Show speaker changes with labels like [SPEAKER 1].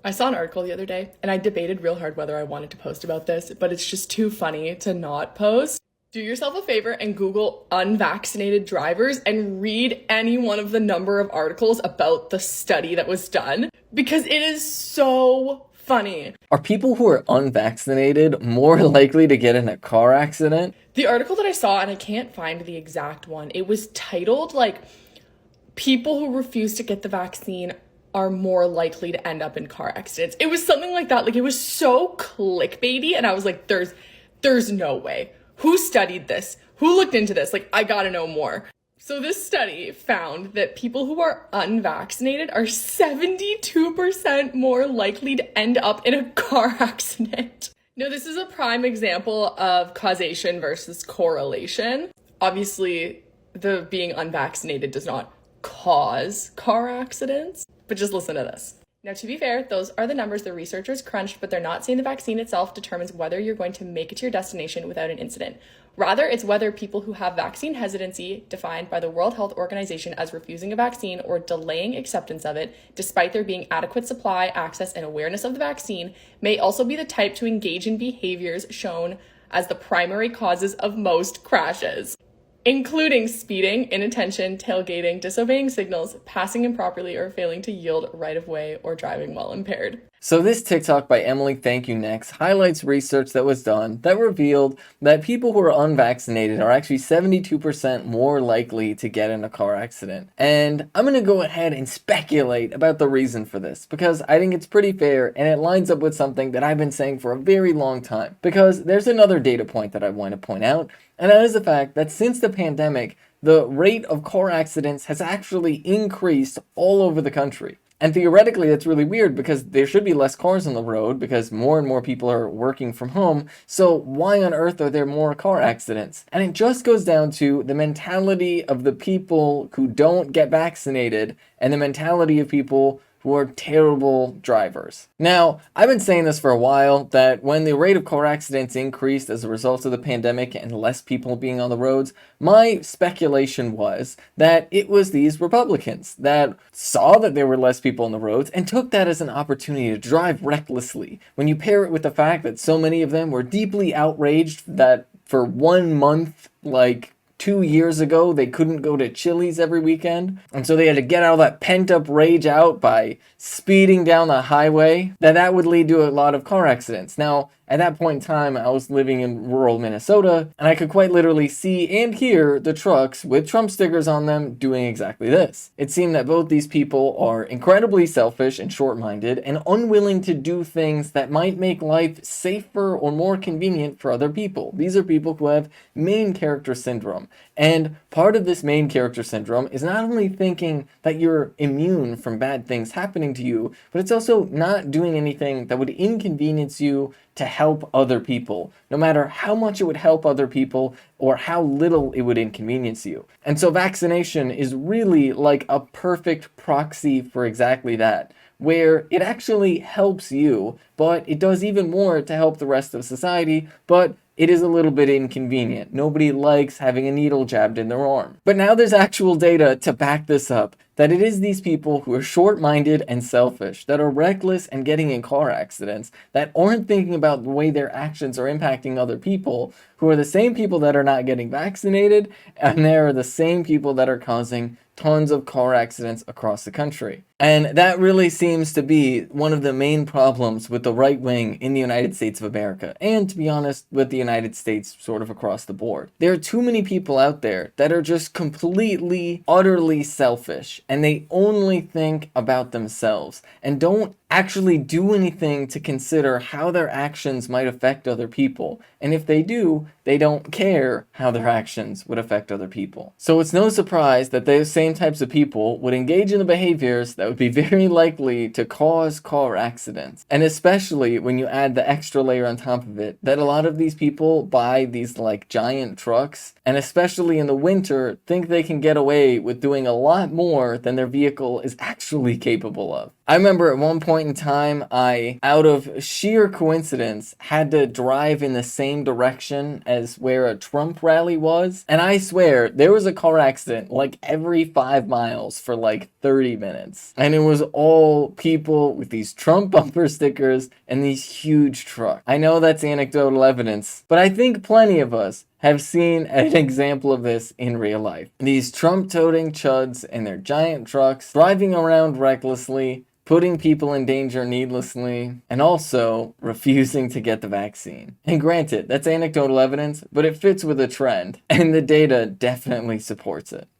[SPEAKER 1] I saw an article the other day and I debated real hard whether I wanted to post about this, but it's just too funny to not post. Do yourself a favor and Google unvaccinated drivers and read any one of the number of articles about the study that was done because it is so funny.
[SPEAKER 2] Are people who are unvaccinated more likely to get in a car accident?
[SPEAKER 1] The article that I saw, and I can't find the exact one, it was titled like, people who refuse to get the vaccine are more likely to end up in car accidents. It was something like that. Like, it was so clickbaity, and I was like, there's no way. Who studied this? Who looked into this? Like, I gotta know more. So this study found that people who are unvaccinated are 72% more likely to end up in a car accident. Now, this is a prime example of causation versus correlation. Obviously, the being unvaccinated does not cause car accidents, but just listen to this. Now, to be fair, those are the numbers the researchers crunched, but they're not saying the vaccine itself determines whether you're going to make it to your destination without an incident. Rather, it's whether people who have vaccine hesitancy, defined by the World Health Organization as refusing a vaccine or delaying acceptance of it, despite there being adequate supply, access, and awareness of the vaccine, may also be the type to engage in behaviors shown as the primary causes of most crashes, including speeding, inattention, tailgating, disobeying signals, passing improperly, or failing to yield right-of-way or driving while impaired.
[SPEAKER 2] So this TikTok by Emily Thank You Next highlights research that was done that revealed that people who are unvaccinated are actually 72% more likely to get in a car accident. And I'm going to go ahead and speculate about the reason for this because I think it's pretty fair and it lines up with something that I've been saying for a very long time. Because there's another data point that I want to point out, and that is the fact that since the pandemic, the rate of car accidents has actually increased all over the country. And theoretically, that's really weird because there should be less cars on the road because more and more people are working from home. So why on earth are there more car accidents? And it just goes down to the mentality of the people who don't get vaccinated and the mentality of people who are terrible drivers. Now, I've been saying this for a while, that when the rate of car accidents increased as a result of the pandemic and less people being on the roads, my speculation was that it was these Republicans that saw that there were less people on the roads and took that as an opportunity to drive recklessly. When you pair it with the fact that so many of them were deeply outraged that for 1 month, like 2 years ago, they couldn't go to Chili's every weekend, and so they had to get all that pent-up rage out by speeding down the highway, that would lead to a lot of car accidents. Now, at that point in time, I was living in rural Minnesota, and I could quite literally see and hear the trucks with Trump stickers on them doing exactly this. It seemed that both these people are incredibly selfish and short-minded and unwilling to do things that might make life safer or more convenient for other people. These are people who have main character syndrome. And part of this main character syndrome is not only thinking that you're immune from bad things happening to you, but it's also not doing anything that would inconvenience you to help other people, no matter how much it would help other people or how little it would inconvenience you. And so vaccination is really like a perfect proxy for exactly that, where it actually helps you, but it does even more to help the rest of society, but it is a little bit inconvenient. Nobody likes having a needle jabbed in their arm. But now there's actual data to back this up, that it is these people who are short-minded and selfish, that are reckless and getting in car accidents, that aren't thinking about the way their actions are impacting other people, who are the same people that are not getting vaccinated, and they are the same people that are causing tons of car accidents across the country. And that really seems to be one of the main problems with the right wing in the United States of America, and to be honest, with the United States sort of across the board. There are too many people out there that are just completely, utterly selfish, and they only think about themselves, and don't actually do anything to consider how their actions might affect other people. And if they do, they don't care how their actions would affect other people. So it's no surprise that those same types of people would engage in the behaviors that would be very likely to cause car accidents. And especially when you add the extra layer on top of it, that a lot of these people buy these like giant trucks, and especially in the winter, think they can get away with doing a lot more than their vehicle is actually capable of. I remember at one point in time, I, out of sheer coincidence, had to drive in the same direction as where a Trump rally was. And I swear, there was a car accident like every 5 miles for like 30 minutes. And it was all people with these Trump bumper stickers and these huge trucks. I know that's anecdotal evidence, but I think plenty of us have seen an example of this in real life. These Trump-toting chuds and their giant trucks driving around recklessly, putting people in danger needlessly, and also refusing to get the vaccine. And granted, that's anecdotal evidence, but it fits with a trend, and the data definitely supports it.